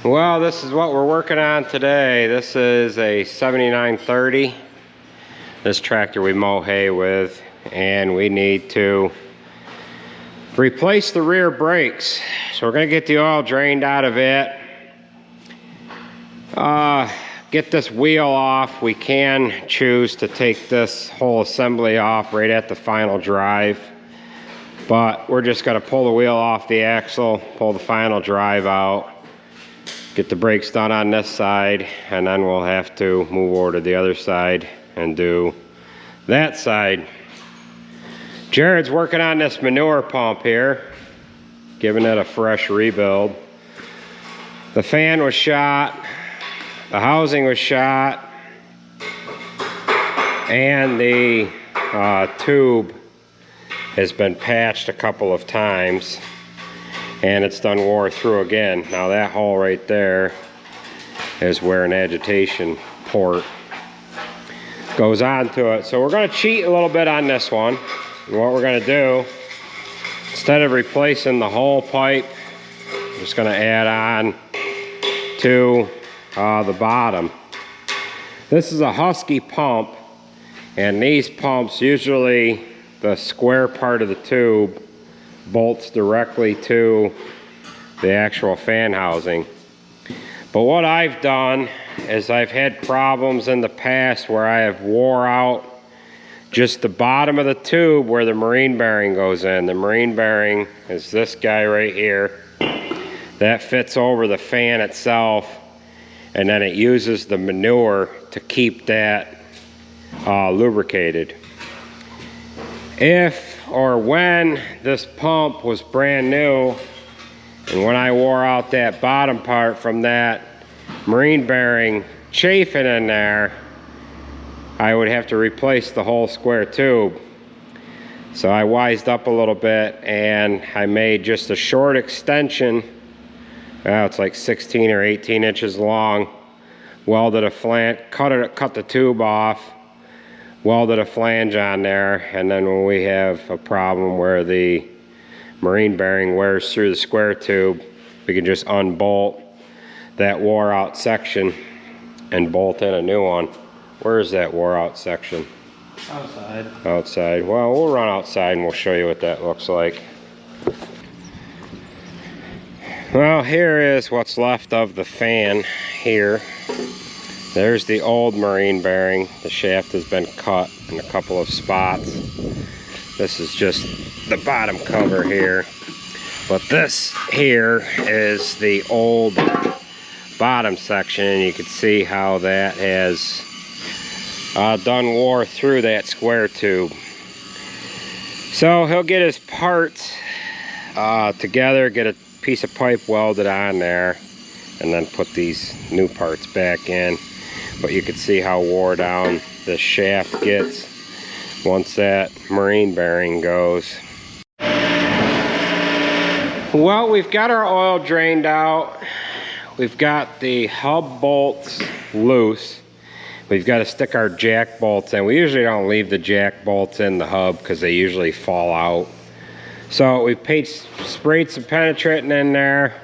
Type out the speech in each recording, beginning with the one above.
Well, this is what we're working on today. This is a 7930. This tractor we mow hay with, and we need to replace the rear brakes. So we're gonna get the oil drained out of it. Get this wheel off. We can choose to take this whole assembly off right at the final drive, but we're just gonna pull the wheel off the axle, pull the final drive out, get the brakes done on this side, and then we'll have to move over to the other side and do that side. Jared's working on this manure pump here, giving it a fresh rebuild. The fan was shot, the housing was shot, and the tube has been patched a couple of times, and it's done wore through again. Now that hole right there is where an agitation port goes onto it. So we're gonna cheat a little bit on this one. And what we're gonna do, instead of replacing the whole pipe, I'm just gonna add on to the bottom. This is a Husky pump, and these pumps, usually the square part of the tube bolts directly to the actual fan housing. But what I've done is I've had problems in the past where I have wore out just the bottom of the tube where the marine bearing goes in. The marine bearing is this guy right here. That fits over the fan itself, and then it uses the manure to keep that lubricated. If or when this pump was brand new, and when I wore out that bottom part from that marine bearing chafing in there, I would have to replace the whole square tube. So I wised up a little bit, and I made just a short extension. It's like 16 or 18 inches long. Welded a flange, cut the tube off, welded a flange on there, and then when we have a problem where the marine bearing wears through the square tube, we can just unbolt that wore out section and bolt in a new one. Where is that wore out section? Outside. Outside. Well, we'll run outside and we'll show you what that looks like. Well, here is what's left of the fan here. There's the old marine bearing. The shaft has been cut in a couple of spots. This is just the bottom cover here. But this here is the old bottom section, and you can see how that has done wore through that square tube. So he'll get his parts together, get a piece of pipe welded on there, and then put these new parts back in. But you can see how wore down the shaft gets once that marine bearing goes. Well, we've got our oil drained out. We've got the hub bolts loose. We've got to stick our jack bolts in. We usually don't leave the jack bolts in the hub because they usually fall out. So we sprayed some penetrating in there.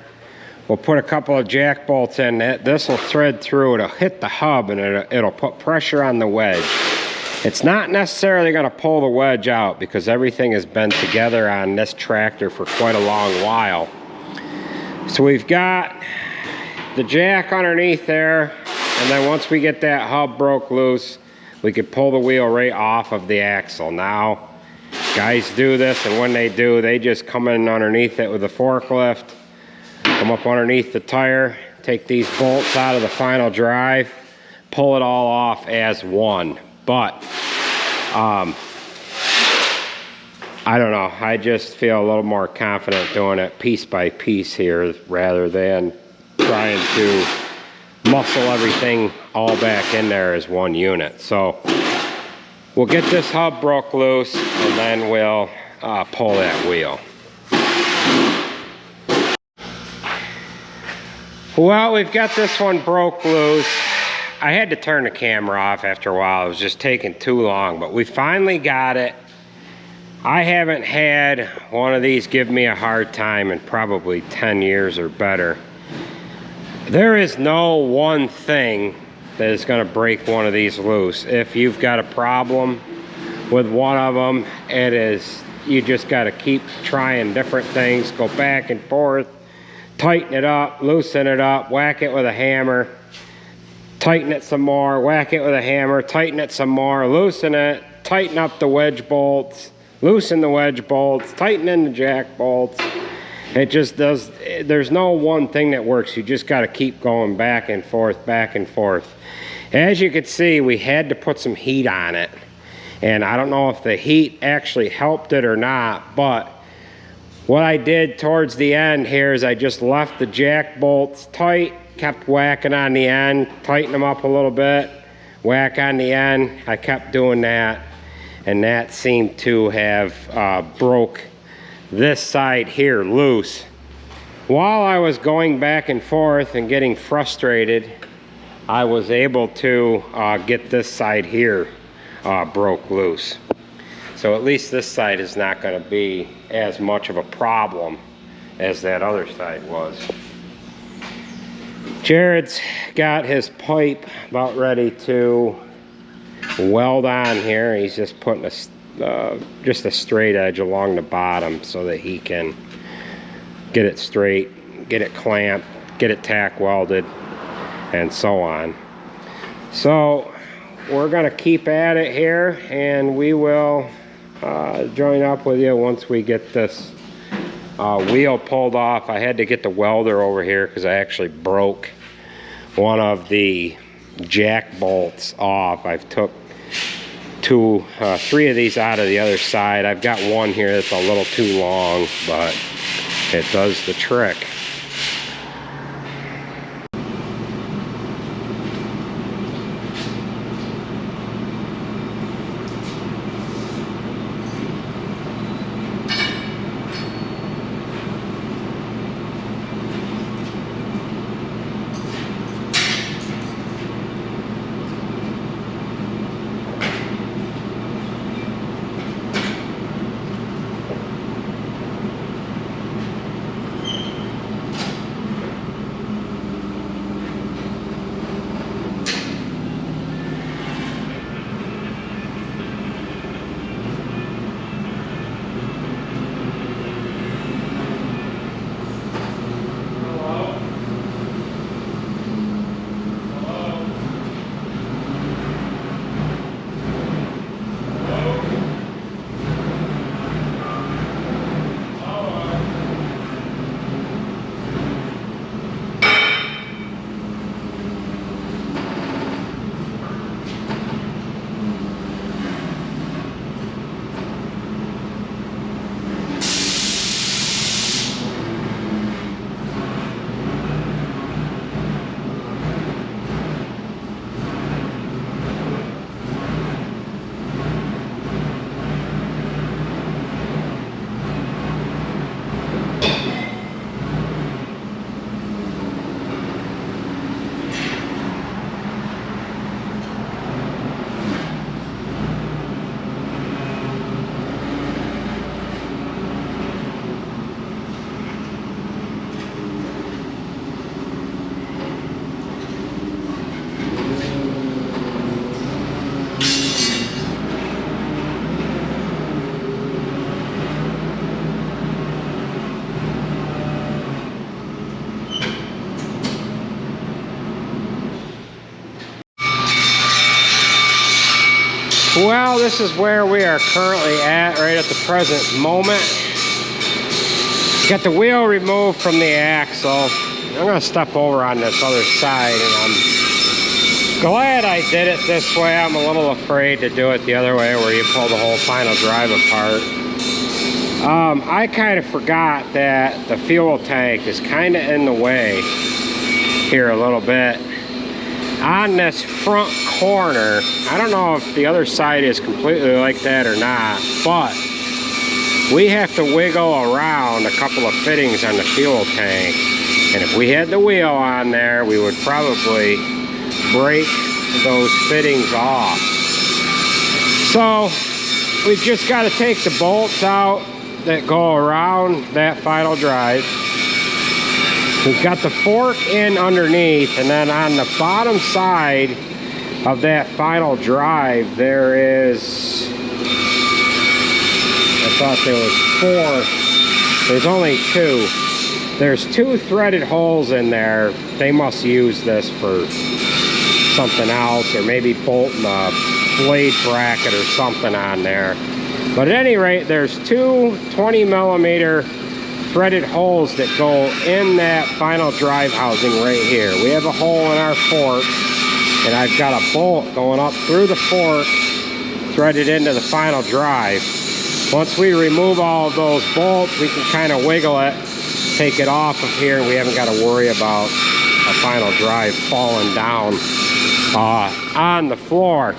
We'll put a couple of jack bolts in. This will thread through. It'll hit the hub, and it'll put pressure on the wedge. It's not necessarily going to pull the wedge out because everything has been together on this tractor for quite a long while. So we've got the jack underneath there, and then once we get that hub broke loose, we could pull the wheel right off of the axle. Now, guys do this, and when they do, they just come in underneath it with a forklift, come up underneath the tire, take these bolts out of the final drive, pull it all off as one. But I don't know, I just feel a little more confident doing it piece by piece here rather than trying to muscle everything all back in there as one unit. So we'll get this hub broke loose, and then we'll pull that wheel. Well, we've got this one broke loose. I had to turn the camera off after a while. It was just taking too long, but we finally got it. I haven't had one of these give me a hard time in probably 10 years or better. There is no one thing that is going to break one of these loose. If you've got a problem with one of them, you just got to keep trying different things, go back and forth, tighten it up, loosen it up, whack it with a hammer, tighten it some more, whack it with a hammer, tighten it some more, loosen it, tighten up the wedge bolts, loosen the wedge bolts, tighten in the jack bolts. It just does, there's no one thing that works. You just got to keep going back and forth, back and forth. As you can see, we had to put some heat on it. And I don't know if the heat actually helped it or not, but what I did towards the end here is I just left the jack bolts tight, kept whacking on the end, tighten them up a little bit, whack on the end. I kept doing that, and that seemed to have broke this side here loose. While I was going back and forth and getting frustrated, I was able to get this side here broke loose. So at least this side is not going to be as much of a problem as that other side was. Jared's got his pipe about ready to weld on here. He's just putting just a straight edge along the bottom so that he can get it straight, get it clamped, get it tack welded, and so on. So we're going to keep at it here, and we will join up with you once we get this wheel pulled off. I had to get the welder over here because I actually broke one of the jack bolts off. I've took three of these out of the other side. I've got one here that's a little too long, but it does the trick. Well, this is where we are currently at right at the present moment. Got the wheel removed from the axle. I'm going to step over on this other side, and I'm glad I did it this way. I'm a little afraid to do it the other way where you pull the whole final drive apart. I kind of forgot that the fuel tank is kind of in the way here a little bit. On this front corner, I don't know if the other side is completely like that or not, but we have to wiggle around a couple of fittings on the fuel tank. And if we had the wheel on there, we would probably break those fittings off. So we've just got to take the bolts out that go around that final drive. We've got the fork in underneath, and then on the bottom side of that final drive, there is, I thought there was 4. There's only 2. There's 2 threaded holes in there. They must use this for something else, or maybe bolting a blade bracket or something on there. But at any rate, there's 2 20mm threaded holes that go in that final drive housing right here. We have a hole in our fork, and I've got a bolt going up through the fork, threaded into the final drive. Once we remove all of those bolts, we can kind of wiggle it, take it off of here, and we haven't got to worry about a final drive falling down on the floor.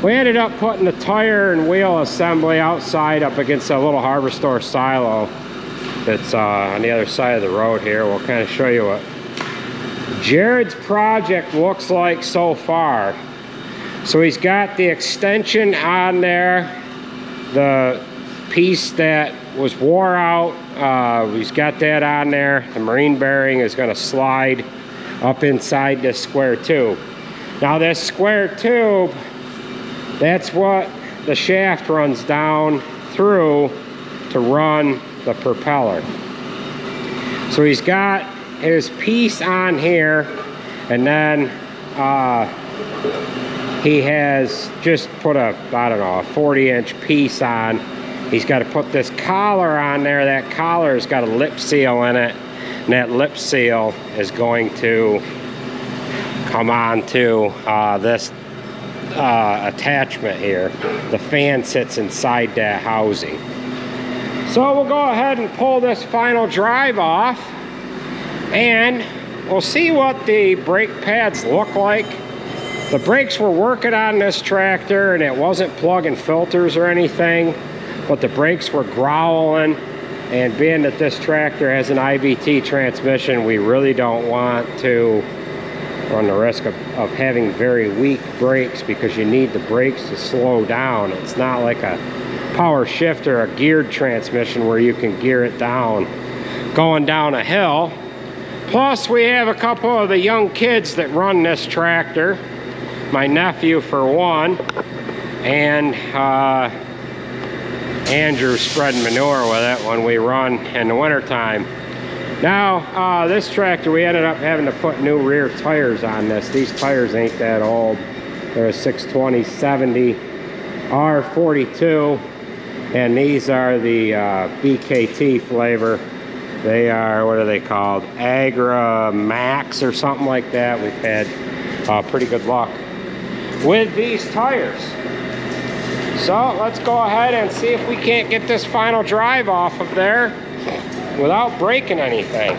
We ended up putting the tire and wheel assembly outside up against a little hardware store silo that's on the other side of the road here. We'll kind of show you what Jared's project looks like so far. So he's got the extension on there, the piece that was wore out, he's got that on there. The marine bearing is going to slide up inside this square tube. Now this square tube, that's what the shaft runs down through to run the propeller. So he's got his piece on here, and then he has just put a, I don't know, a 40-inch piece on. He's got to put this collar on there. That collar's got a lip seal in it, and that lip seal is going to come on to this attachment here. The fan sits inside that housing. So we'll go ahead and pull this final drive off, and we'll see what the brake pads look like. The brakes were working on this tractor, and it wasn't plugging filters or anything, but the brakes were growling. And being that this tractor has an IVT transmission, we really don't want to run the risk of having very weak brakes, because you need the brakes to slow down. It's not like a power shift or a geared transmission where you can gear it down going down a hill. Plus, we have a couple of the young kids that run this tractor. My nephew for one, and Andrew spreading manure with it when we run in the wintertime. Now, this tractor, we ended up having to put new rear tires on this. These tires ain't that old. They're a 620/70 R42, and these are the BKT flavor. They are, what are they called? Agra Max or something like that. We've had pretty good luck with these tires. So let's go ahead and see if we can't get this final drive off of there without breaking anything.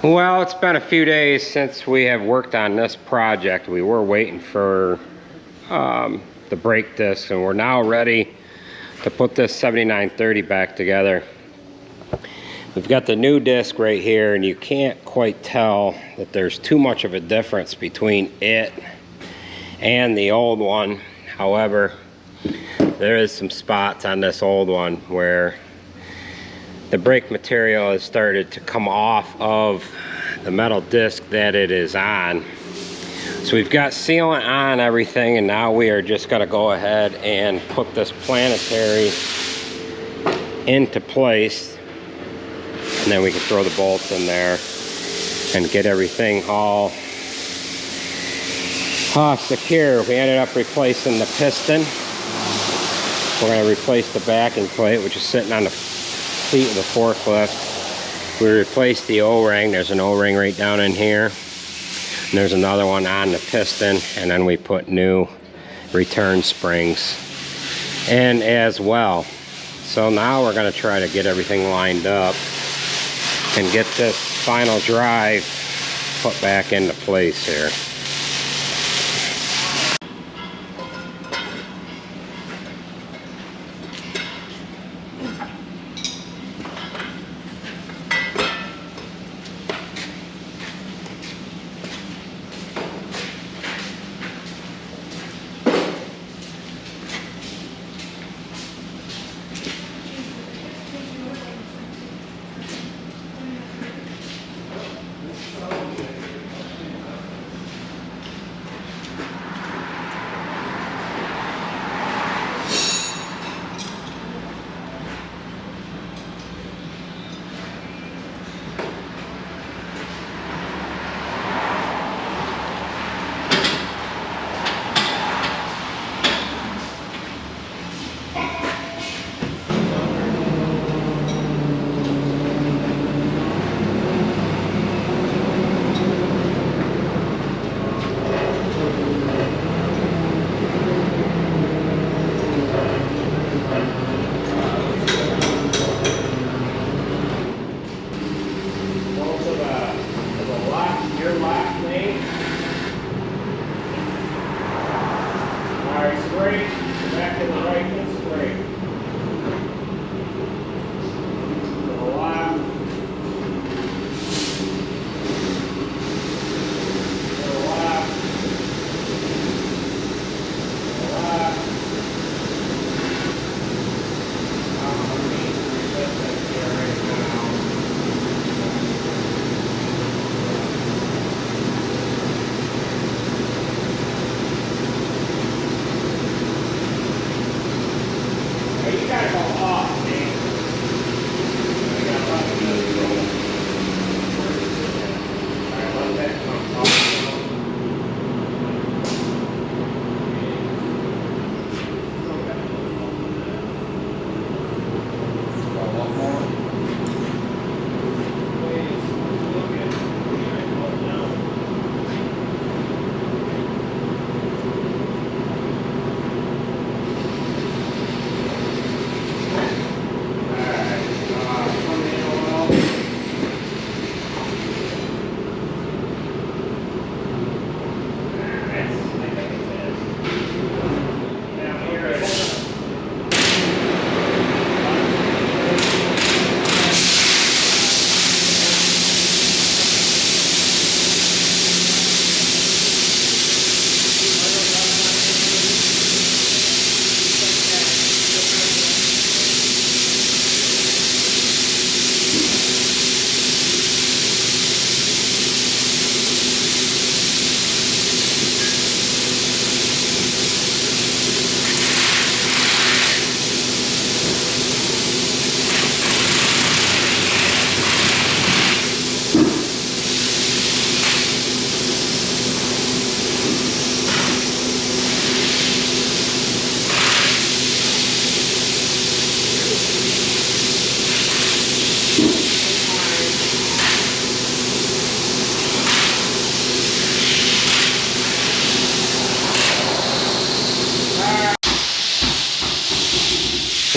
Well, it's been a few days since we have worked on this project. We were waiting for the brake disc, and we're now ready to put this 7930 back together. We've got the new disc right here, and you can't quite tell that there's too much of a difference between it and the old one. However, there is some spots on this old one where the brake material has started to come off of the metal disc that it is on. So we've got sealant on everything, and now we are just going to go ahead and put this planetary into place, and then we can throw the bolts in there and get everything all secure. We ended up replacing the piston. We're going to replace the backing plate, which is sitting on the seat of the forklift. We replaced the O-ring. There's an O-ring right down in here. And there's another one on the piston, and then we put new return springs in as well. So now we're going to try to get everything lined up and get this final drive put back into place here.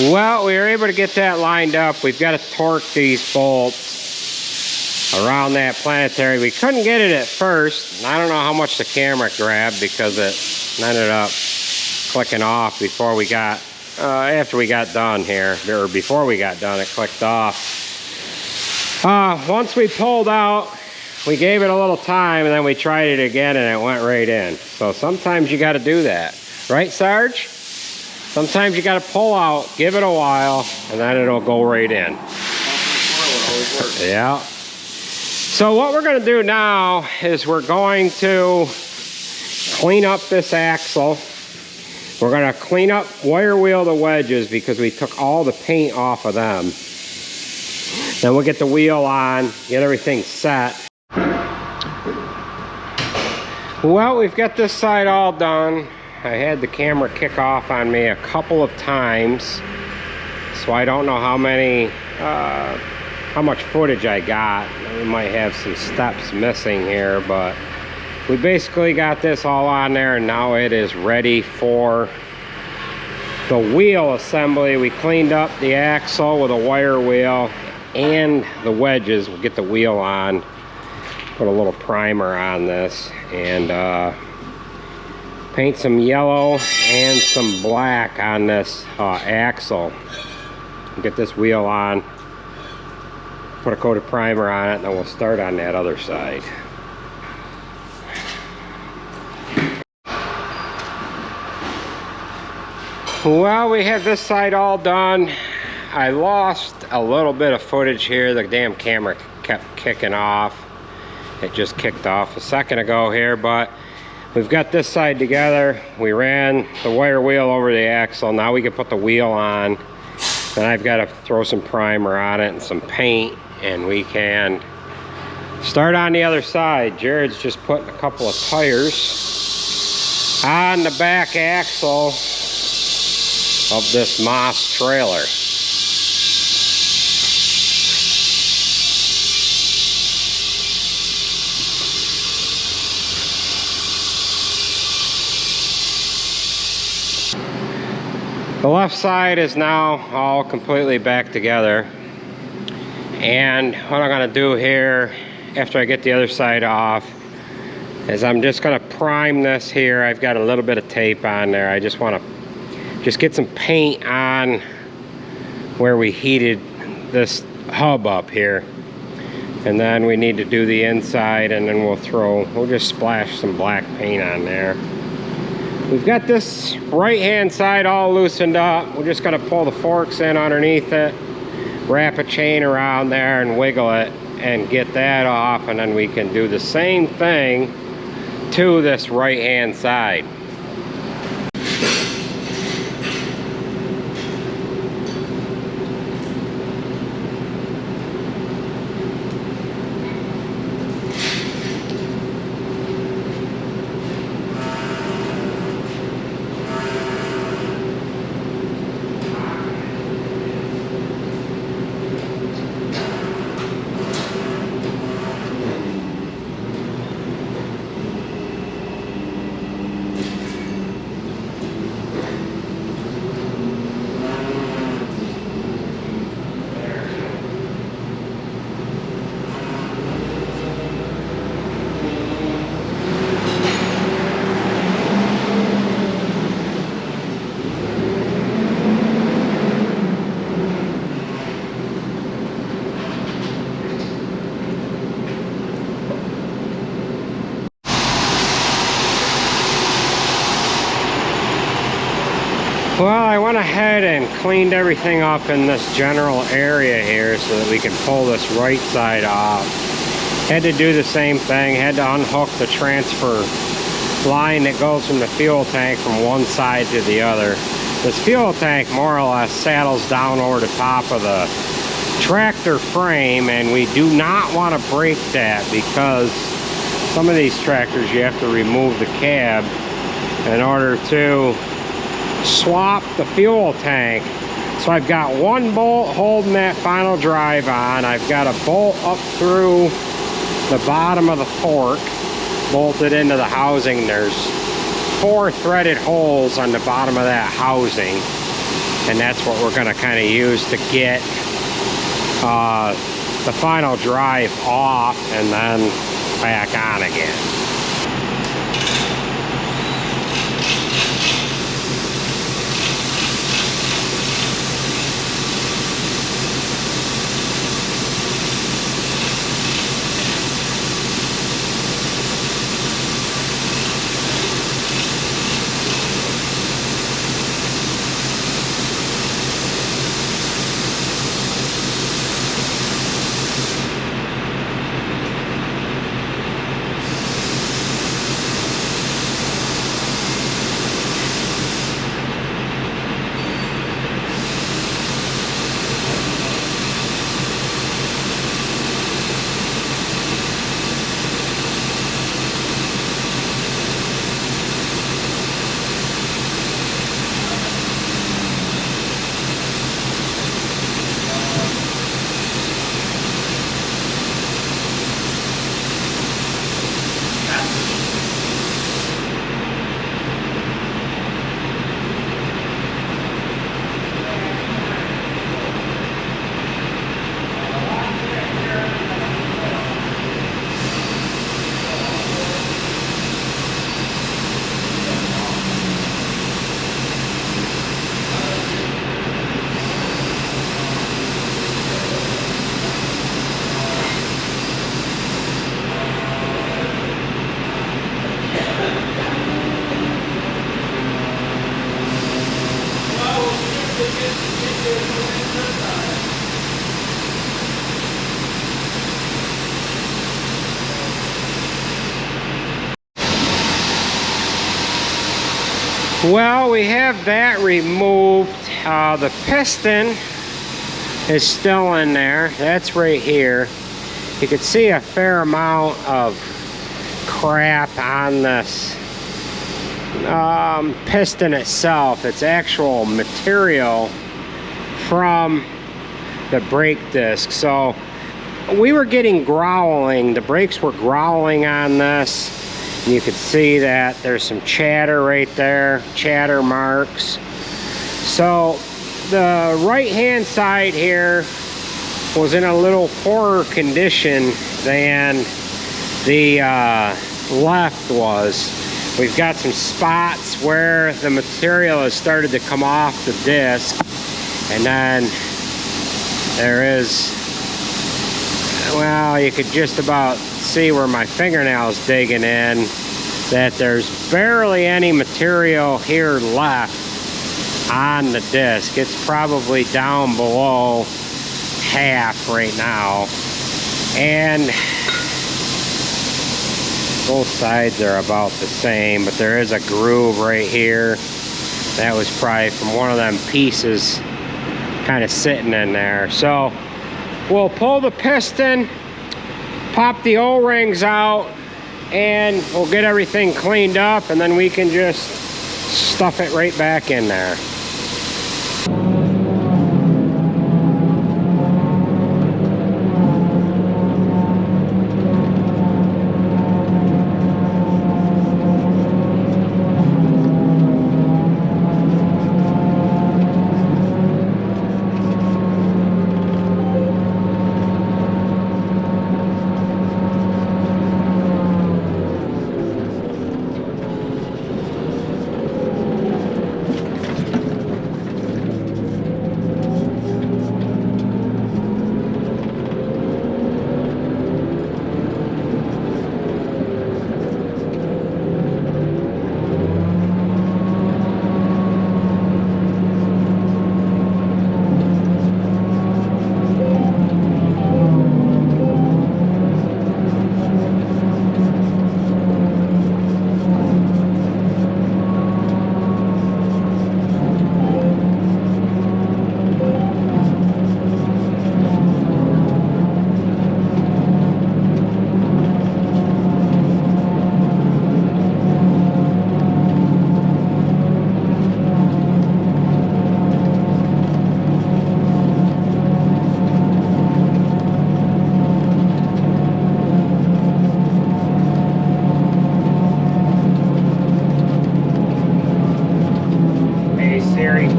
Well, we were able to get that lined up. We've got to torque these bolts around that planetary. We couldn't get it at first. I don't know how much the camera grabbed because it ended up clicking off before we got, after we got done here, or before we got done, it clicked off. Once we pulled out, we gave it a little time and then we tried it again and it went right in. So sometimes you got to do that. Right, Sarge? Sometimes you gotta pull out, give it a while, and then it'll go right in. Yeah. So what we're gonna do now is we're going to clean up this axle. We're gonna clean up, wire wheel the wedges because we took all the paint off of them. Then we'll get the wheel on, get everything set. Well, we've got this side all done. I had the camera kick off on me a couple of times, so I don't know how much footage I got. We might have some steps missing here, but we basically got this all on there, and now it is ready for the wheel assembly. We cleaned up the axle with a wire wheel and the wedges. We'll get the wheel on, put a little primer on this, and paint some yellow and some black on this axle. Get this wheel on, put a coat of primer on it, and then we'll start on that other side. Well, we have this side all done. I lost a little bit of footage here. The damn camera kept kicking off. It just kicked off a second ago here, but we've got this side together. We ran the wire wheel over the axle. Now we can put the wheel on. Then I've got to throw some primer on it and some paint, and we can start on the other side. Jared's just putting a couple of tires on the back axle of this Moss trailer. The left side is now all completely back together, and what I'm going to do here after I get the other side off is I'm just going to prime this here. I've got a little bit of tape on there. I just want to get some paint on where we heated this hub up here, and then we need to do the inside, and then we'll just splash some black paint on there. We've got this right hand side all loosened up. We're just going to pull the forks in underneath it, wrap a chain around there and wiggle it and get that off, and then we can do the same thing to this right hand side. Well, I went ahead and cleaned everything up in this general area here so that we can pull this right side off. Had to do the same thing, had to unhook the transfer line that goes from the fuel tank from one side to the other. This fuel tank more or less saddles down over the top of the tractor frame, and we do not want to break that because some of these tractors you have to remove the cab in order to swap the fuel tank. So I've got one bolt holding that final drive on. I've got a bolt up through the bottom of the fork bolted into the housing. There's 4 threaded holes on the bottom of that housing, and that's what we're going to kind of use to get the final drive off and then back on again. Well, we have that removed. The piston is still in there. That's right here. You can see a fair amount of crap on this piston itself. It's actual material from the brake disc. So we were getting growling. The brakes were growling on this. And you can see that there's some chatter right there, chatter marks. So the right hand side here was in a little poorer condition than the left was. We've got some spots where the material has started to come off the disc, and then there is, well, you could just about see where my fingernail's digging in, that there's barely any material here left on the disc. It's probably down below half right now, and both sides are about the same, but there is a groove right here. That was probably from one of them pieces kind of sitting in there. So we'll pull the piston, pop the O-rings out, and we'll get everything cleaned up, and then we can just stuff it right back in there.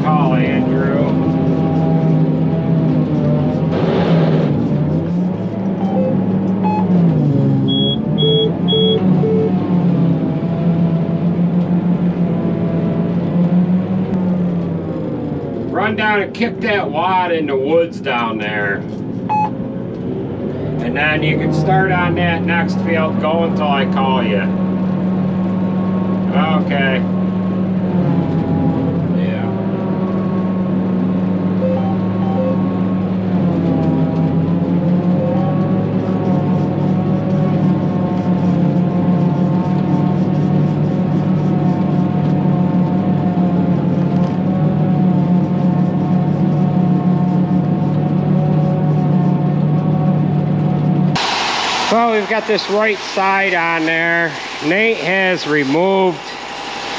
Call Andrew. Run down and kick that wad in the woods down there. And then you can start on that next field. Go until I call you. Okay. Well, we've got this right side on there. Nate has removed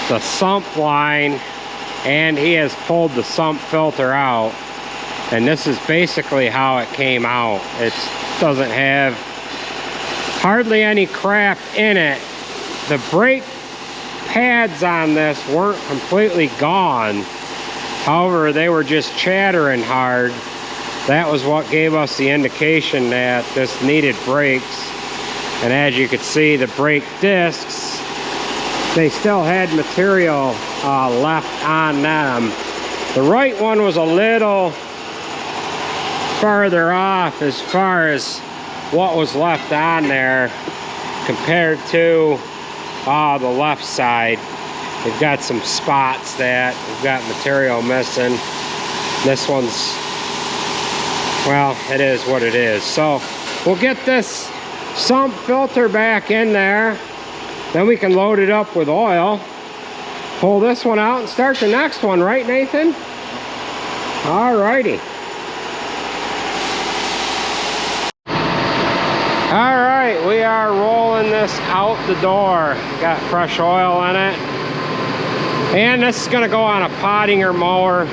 the sump line and he has pulled the sump filter out. And this is basically how it came out. It doesn't have hardly any crap in it. The brake pads on this weren't completely gone. However, they were just chattering hard. That was what gave us the indication that this needed brakes. And as you could see, the brake discs, they still had material left on them. The right one was a little farther off as far as what was left on there compared to the left side. We've got some spots that we've got material missing. This one's, well, it is what it is. So we'll get this sump filter back in there. Then we can load it up with oil. Pull this one out and start the next one, right, Nathan? Alrighty. Alright, we are rolling this out the door. Got fresh oil in it. And this is going to go on a pottinger mower.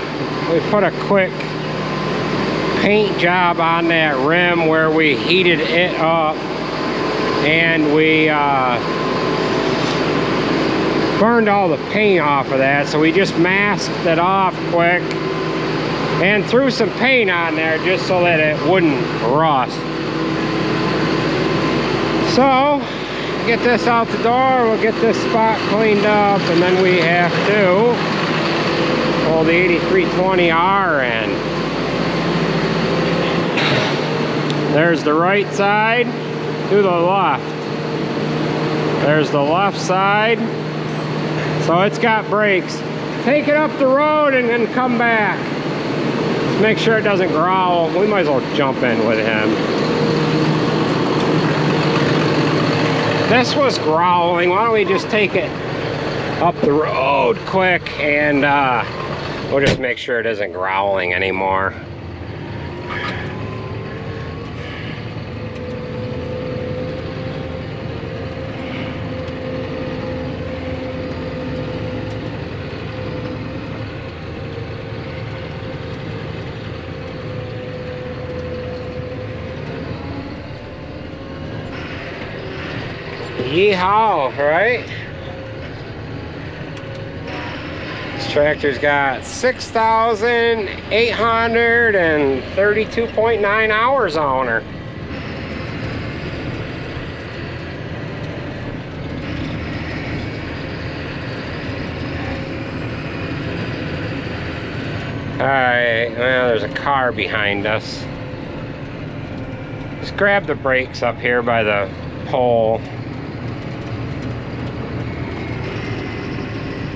We put a quick paint job on that rim where we heated it up. And we burned all the paint off of that. So we just masked it off quick. And threw some paint on there just so that it wouldn't rust. So, get this out the door, we'll get this spot cleaned up, and then we have to pull the 8320R in. There's the right side, to the left. There's the left side. So it's got brakes. Take it up the road and then come back. Just make sure it doesn't growl. We might as well jump in with him. This was growling. Why don't we just take it up the road quick and we'll just make sure it isn't growling anymore. Yeehaw, right? This tractor's got 6,832.9 hours on her. Alright, well, there's a car behind us. Just grab the brakes up here by the pole.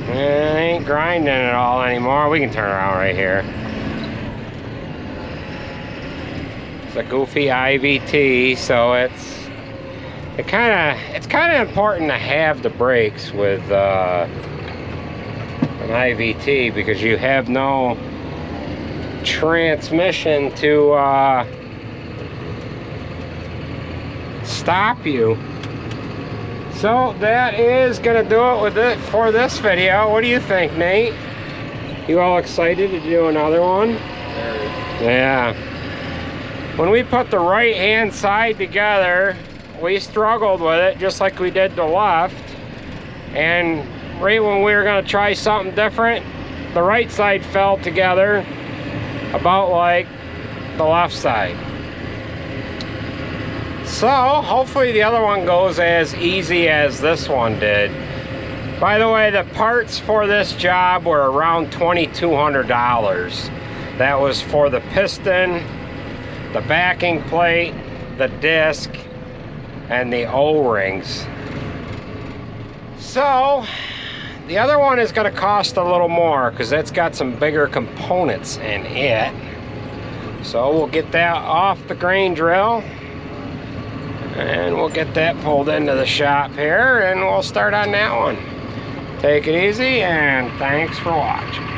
It ain't grinding at all anymore. We can turn around right here. It's a goofy IVT, so it's kind of important to have the brakes with an IVT because you have no transmission to stop you. So that is gonna do it with it for this video. What do you think, Nate? You all excited to do another one? Yeah. When we put the right hand side together, we struggled with it just like we did the left. And right when we were gonna try something different, the right side fell together about like the left side. So hopefully the other one goes as easy as this one did. By the way, the parts for this job were around $2,200. That was for the piston, the backing plate, the disc, and the O-rings. So the other one is going to cost a little more because it's got some bigger components in it. So we'll get that off the grain drill. And we'll get that pulled into the shop here and we'll start on that one. Take it easy and thanks for watching.